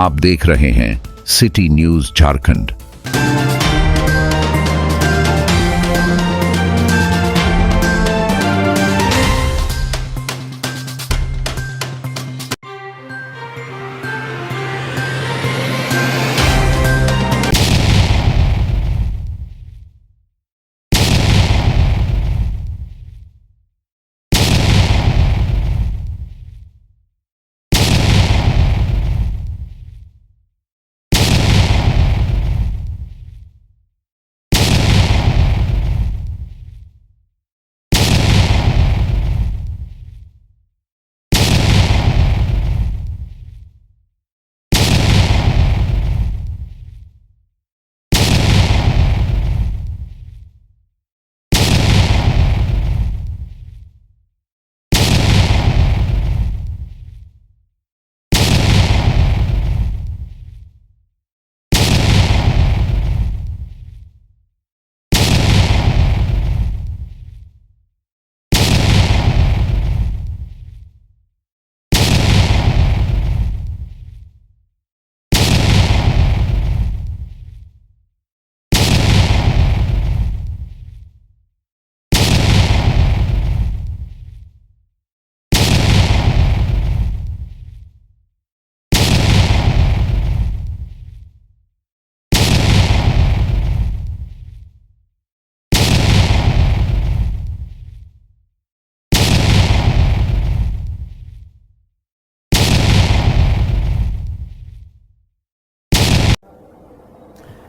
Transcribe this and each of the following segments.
आप देख रहे हैं सिटी न्यूज झारखंड।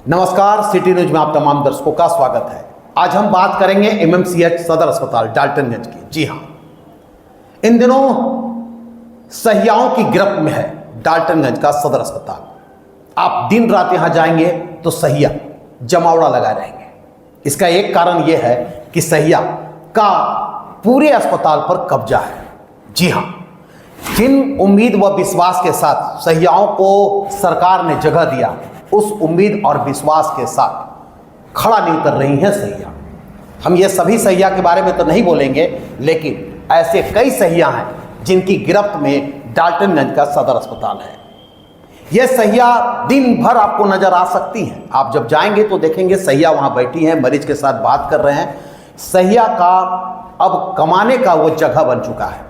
नमस्कार, सिटी न्यूज में आप तमाम दर्शकों का स्वागत है। आज हम बात करेंगे एमएमसीएच सदर अस्पताल डाल्टनगंज की। जी हां, इन दिनों सहियाओं की गिरफ्त में है डाल्टनगंज का सदर अस्पताल। आप दिन रात यहां जाएंगे तो सहिया जमावड़ा लगाए रहेंगे। इसका एक कारण यह है कि सहिया का पूरे अस्पताल पर कब्जा है। जी हां, जिन उम्मीद व विश्वास के साथ सहियाओं को सरकार ने जगह दिया, उस उम्मीद और विश्वास के साथ खड़ा नहीं उतर रही हैं सहिया। हम ये सभी सहिया के बारे में तो नहीं बोलेंगे, लेकिन ऐसे कई सहिया हैं जिनकी गिरफ्त में डाल्टनगंज का सदर अस्पताल है। ये सहिया दिन भर आपको नजर आ सकती हैं। आप जब जाएंगे तो देखेंगे सहिया वहां बैठी हैं, मरीज के साथ बात कर रहे हैं। सहिया का अब कमाने का वो जगह बन चुका है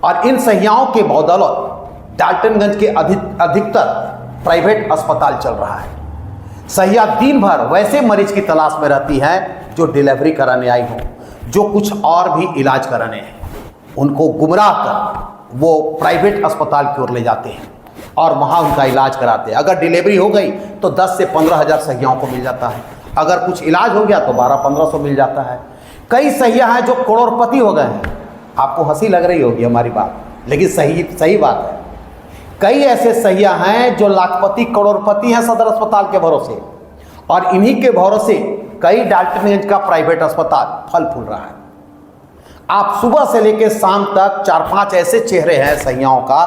और इन सहियाओं के बदौलत डाल्टनगंज के अधिकतर प्राइवेट अस्पताल चल रहा है। सहिया दिन भर वैसे मरीज की तलाश में रहती हैं जो डिलीवरी कराने आई हो, जो कुछ और भी इलाज कराने हैं। उनको गुमराह कर वो प्राइवेट अस्पताल की ओर ले जाते हैं और वहाँ उनका इलाज कराते हैं। अगर डिलीवरी हो गई तो 10 से 15 हज़ार सहियाओं को मिल जाता है। अगर कुछ इलाज हो गया तो 1200-1500 मिल जाता है। कई सहिया हैं जो करोड़पति हो गए हैं। आपको हंसी लग रही होगी हमारी बात, लेकिन सही बात है। कई ऐसे सहिया हैं जो लाखपति करोड़पति हैं सदर अस्पताल के भरोसे, और इन्हीं के भरोसे कई डाल्टनगंज का प्राइवेट अस्पताल फल फूल रहा है। आप सुबह से लेकर शाम तक 4-5 ऐसे चेहरे हैं सहियाओं का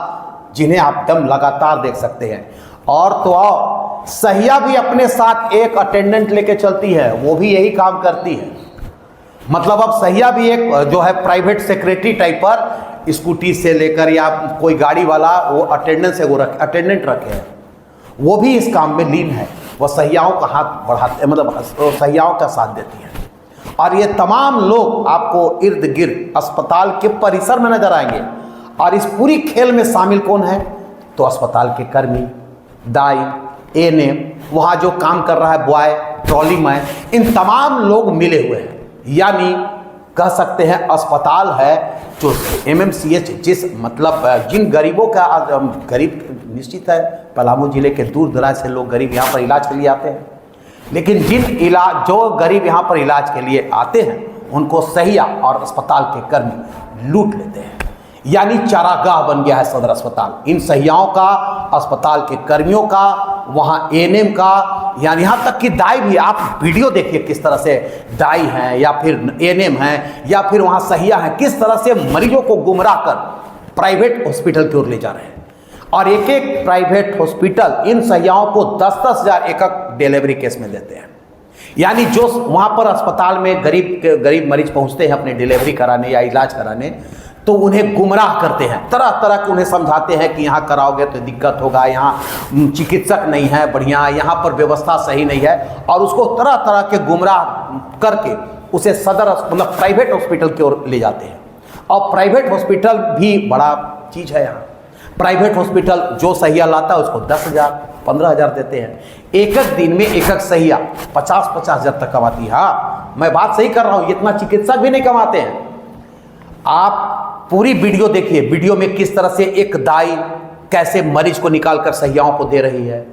जिन्हें आप दम लगातार देख सकते हैं। और तो और सहिया भी अपने साथ एक अटेंडेंट लेके चलती है, वो भी यही काम करती है। मतलब अब सहिया भी एक जो है प्राइवेट सेक्रेटरी टाइप पर स्कूटी से लेकर या कोई गाड़ी वाला वो अटेंडेंट रखे हैं, वो भी इस काम में लीन है। वो सहियाओं का हाथ बढ़ाते, मतलब सहियाओं का साथ देती है। और ये तमाम लोग आपको इर्द गिर्द अस्पताल के परिसर में नजर आएंगे। और इस पूरी खेल में शामिल कौन है? तो अस्पताल के कर्मी, दाई, एएनएम, वहाँ जो काम कर रहा है बॉय, ट्रॉली मैन, इन तमाम लोग मिले हुए हैं। यानी कह सकते हैं अस्पताल है जो एमएमसीएच, जिस मतलब जिन गरीबों का गरीब निश्चित है, पलामू जिले के दूर दराज से लोग गरीब यहाँ पर इलाज के लिए आते हैं, लेकिन जो गरीब यहाँ पर इलाज के लिए आते हैं उनको सहिया और अस्पताल के कर्मी लूट लेते हैं। यानी चारागाह बन गया है सदर अस्पताल। इन सहियाओं का, अस्पताल के कर्मियों का, वहाँ एएनएम का, यानी यहाँ तक कि दाई भी। आप वीडियो देखिए किस तरह से दाई हैं या फिर एएनएम हैं या फिर वहाँ सहिया हैं, किस तरह से मरीजों को गुमराह कर प्राइवेट हॉस्पिटल की ओर ले जा रहे हैं। और एक एक प्राइवेट हॉस्पिटल इन सहियाओं को 10-10 हज़ार एकक डिलीवरी केस में देते हैं। यानी जो वहाँ पर अस्पताल में गरीब मरीज पहुँचते हैं अपने डिलीवरी कराने या इलाज कराने, तो उन्हें गुमराह करते हैं, तरह तरह के उन्हें समझाते हैं कि यहाँ कराओगे तो दिक्कत होगा, यहाँ चिकित्सक नहीं है बढ़िया, यहाँ पर व्यवस्था सही नहीं है, और उसको तरह तरह के गुमराह करके उसे सदर मतलब प्राइवेट हॉस्पिटल की ओर ले जाते हैं। और प्राइवेट हॉस्पिटल भी बड़ा चीज़ है। यहाँ प्राइवेट हॉस्पिटल जो सहिया लाता है उसको 10,000 15,000 देते हैं। एक एक दिन में एक एक सहिया 50-50 हज़ार तक कमाती है। हाँ, मैं बात सही कर रहा हूँ, इतना चिकित्सक भी नहीं कमाते हैं। आप पूरी वीडियो देखिए, वीडियो में किस तरह से एक दाई कैसे मरीज को निकाल कर सहियाओं को दे रही है,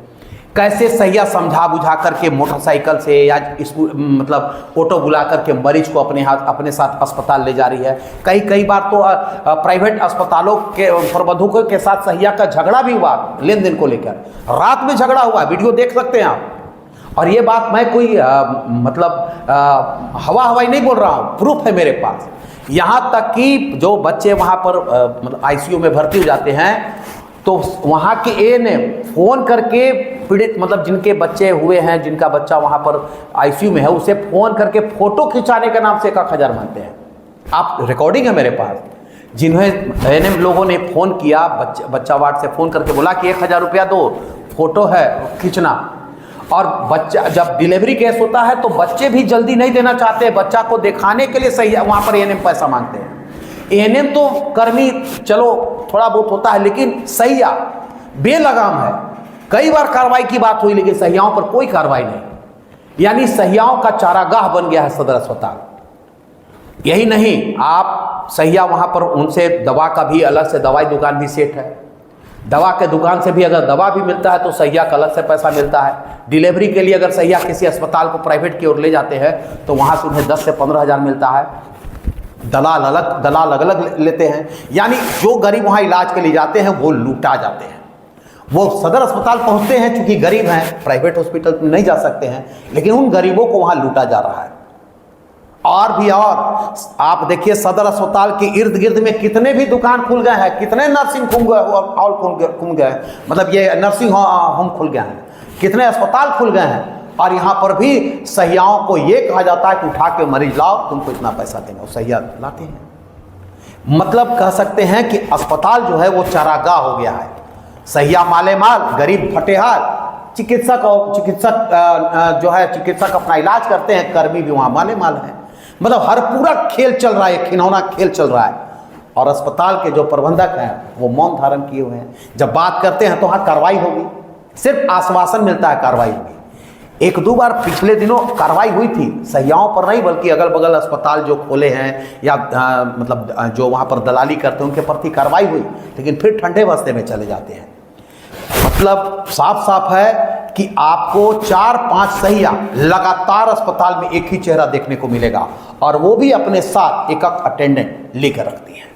कैसे सहिया समझा बुझा करके मोटरसाइकिल से या मतलब ऑटो बुला करके मरीज को अपने साथ अस्पताल ले जा रही है। कई बार तो प्राइवेट अस्पतालों के प्रबंधकों के साथ सहिया का झगड़ा भी हुआ लेन देन को लेकर, रात में झगड़ा हुआ, वीडियो देख सकते हैं आप। और ये बात मैं कोई हवाई नहीं बोल रहा हूँ, प्रूफ है मेरे पास। यहाँ तक कि जो बच्चे वहाँ पर मतलब आईसीयू में भर्ती हो जाते हैं, तो वहाँ के एएनएम फ़ोन करके पीड़ित मतलब जिनके बच्चे हुए हैं, जिनका बच्चा वहाँ पर आईसीयू में है, उसे फ़ोन करके फ़ोटो खिंचाने के नाम से 1,000 मांगते हैं। आप रिकॉर्डिंग है मेरे पास, जिन्हें एएनएम लोगों ने फ़ोन किया, बच्चा वार्ड से फ़ोन करके बोला कि 1,000 रुपया दो, फ़ोटो है खींचना। और बच्चा जब डिलीवरी केस होता है तो बच्चे भी जल्दी नहीं देना चाहते, बच्चा को दिखाने के लिए सही वहाँ पर एएनएम पैसा मांगते हैं। एएनएम तो कर्मी चलो थोड़ा बहुत होता है, लेकिन सहिया बेलगाम है। कई बार कार्रवाई की बात हुई, लेकिन सहियाओं पर कोई कार्रवाई नहीं। यानी सहियाओं का चारागाह बन गया है सदर अस्पताल। यही नहीं, आप सहिया वहाँ पर उनसे दवा का भी अलग से दवाई दुकान भी सेट है। दवा के दुकान से भी अगर दवा भी मिलता है तो सहिया का अलग से पैसा मिलता है। डिलीवरी के लिए अगर सहिया किसी अस्पताल को प्राइवेट की ओर ले जाते हैं तो वहाँ से उन्हें 10 से 15 हज़ार मिलता है। दलाल अलग अलग लेते हैं। यानी जो गरीब वहाँ इलाज के लिए जाते हैं वो लूटा जाते हैं। वो सदर अस्पताल पहुँचते हैं, चूँकि गरीब हैं, प्राइवेट हॉस्पिटल में नहीं जा सकते हैं, लेकिन उन गरीबों को वहाँ लूटा जा रहा है। और भी और आप देखिए, सदर अस्पताल के इर्द गिर्द में कितने भी दुकान खुल गए हैं, कितने नर्सिंग हॉल खुल गए हैं, मतलब ये नर्सिंग होम खुल गए हैं, कितने अस्पताल खुल गए हैं। और यहाँ पर भी सहियाओं को ये कहा जाता है कि उठा के मरीज लाओ, तुमको इतना पैसा देना, वो सहिया लाते हैं। मतलब कह सकते हैं कि अस्पताल जो है वो चारागाह हो गया है। सहिया माले माल, गरीब फटेहाल, चिकित्सक जो है चिकित्सक अपना इलाज करते हैं, कर्मी भी वहाँ माले माल हैं। मतलब हर पूरा खेल चल रहा है, खिलौना खेल चल रहा है। और अस्पताल के जो प्रबंधक हैं वो मौन धारण किए हुए हैं। जब बात करते हैं तो हाँ कार्रवाई होगी, सिर्फ आश्वासन मिलता है कार्रवाई होगी। 1-2 बार पिछले दिनों कार्रवाई हुई थी, सहियाओं पर नहीं बल्कि अगल बगल अस्पताल जो खोले हैं या मतलब जो वहाँ पर दलाली करते हैं उनके प्रति कार्रवाई हुई, लेकिन फिर ठंडे बस्ते में चले जाते हैं। मतलब साफ साफ है कि आपको 4-5 सहिया लगातार अस्पताल में एक ही चेहरा देखने को मिलेगा, और वो भी अपने साथ एक अटेंडेंट लेकर रखती है।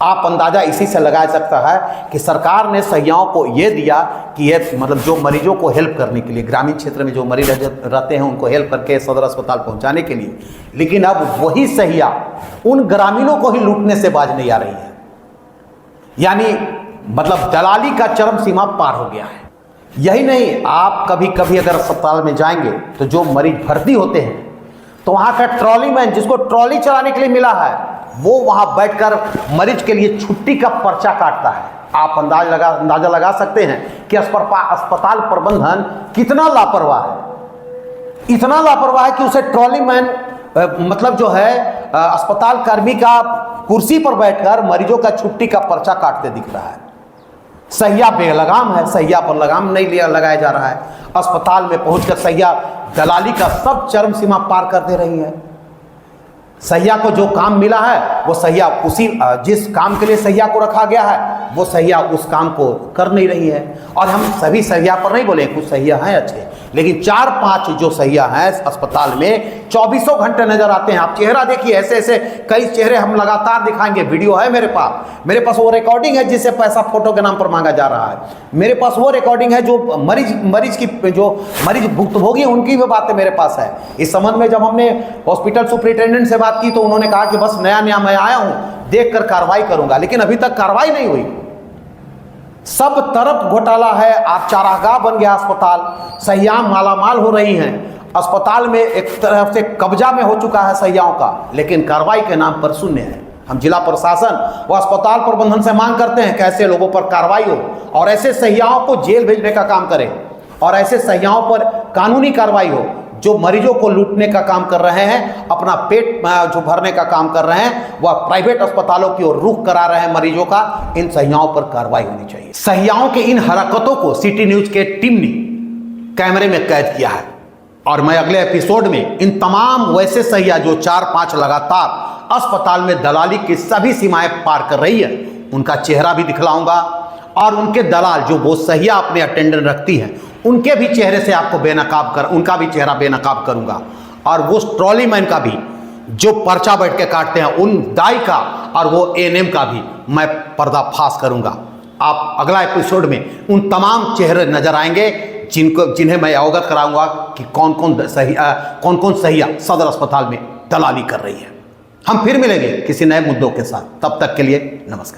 आप अंदाजा इसी से लगा सकता है कि सरकार ने सहियाओं को ये दिया कि ये मतलब जो मरीजों को हेल्प करने के लिए, ग्रामीण क्षेत्र में जो मरीज रहते हैं उनको हेल्प करके सदर अस्पताल पहुंचाने के लिए, लेकिन अब वही सहिया उन ग्रामीणों को ही लूटने से बाज नहीं आ रही है। यानी मतलब दलाली का चरम सीमा पार हो गया है। यही नहीं, आप कभी कभी अगर अस्पताल में जाएंगे तो जो मरीज भर्ती होते हैं तो वहाँ का ट्रॉली मैन, जिसको ट्रॉली चलाने के लिए मिला है, वो वहाँ बैठकर मरीज के लिए छुट्टी का पर्चा काटता है। आप अंदाजा लगा सकते हैं कि अस्पताल प्रबंधन कितना लापरवाह है। इतना लापरवाह है कि उसे ट्रॉली मैन मतलब जो है अस्पताल कर्मी का कुर्सी पर बैठकर मरीजों का छुट्टी का पर्चा काटते दिख रहा है। सहिया बेलगाम है, सहिया पर लगाम नहीं लगाया जा रहा है। अस्पताल में पहुंचकर सहिया दलाली का सब चरम सीमा पार कर दे रही है। सहिया को जो काम मिला है वो सहिया जिस काम के लिए सहिया को रखा गया है वो सहिया उस काम को कर नहीं रही है। और हम सभी सहिया पर नहीं बोले, कुछ सहिया हैं अच्छे, लेकिन 4-5 जो सहिया हैं अस्पताल में 24 घंटे नजर आते हैं। आप चेहरा देखिए, ऐसे ऐसे कई चेहरे हम लगातार दिखाएंगे। वीडियो है मेरे पास वो रिकॉर्डिंग है जिससे पैसा फोटो के नाम पर मांगा जा रहा है। मेरे पास वो रिकॉर्डिंग है जो मरीज भुक्तभोगी उनकी भी बातें मेरे पास है। इस संबंध में जब हमने हॉस्पिटल सुपरिटेंडेंट से बात की तो उन्होंने कहा कि बस नया मैं आया हूं, देखकर कार्रवाई करूंगा, लेकिन अभी तक कार्रवाई नहीं हुई। सब तरफ घोटाला है। आप चारागाह बन गया अस्पताल, सहियां मालामाल हो रही हैं। अस्पताल में एक तरह से कब्जा में हो चुका है सहियाओं का, लेकिन कार्रवाई के नाम पर शून्य है। हम जिला प्रशासन व अस्पताल प्रबंधन से मांग करते हैं कि ऐसे लोगों पर कार्रवाई हो और ऐसे सहियाओं को जेल भेजने का काम करें और ऐसे सहियाओं पर कानूनी कार्रवाई हो जो मरीजों को लूटने का काम कर रहे हैं, अपना पेट जो भरने का काम कर रहे हैं, वह प्राइवेट अस्पतालों की ओर रुख करा रहे हैं मरीजों का। इन सहियाओं पर कार्रवाई होनी चाहिए। सहियाओं की इन हरकतों को सिटी न्यूज के टीम ने कैमरे में कैद किया है और मैं अगले एपिसोड में इन तमाम वैसे सहिया जो 4-5 लगातार अस्पताल में दलाली की सभी सीमाएं पार कर रही है, उनका चेहरा भी दिखलाऊंगा और उनके दलाल जो वो सहिया अपने अटेंडेंट रखती है, उनके भी चेहरे से आपको उनका भी चेहरा बेनकाब करूंगा और वो ट्रॉली मैन का भी जो पर्चा बैठ के काटते हैं, उन दाई का और वो एएनएम का भी मैं पर्दाफाश करूंगा। आप अगला एपिसोड में उन तमाम चेहरे नजर आएंगे जिन्हें मैं अवगत कराऊंगा कि कौन कौन सहिया सदर अस्पताल में दलाली कर रही है। हम फिर मिलेंगे किसी नए मुद्दों के साथ, तब तक के लिए नमस्कार।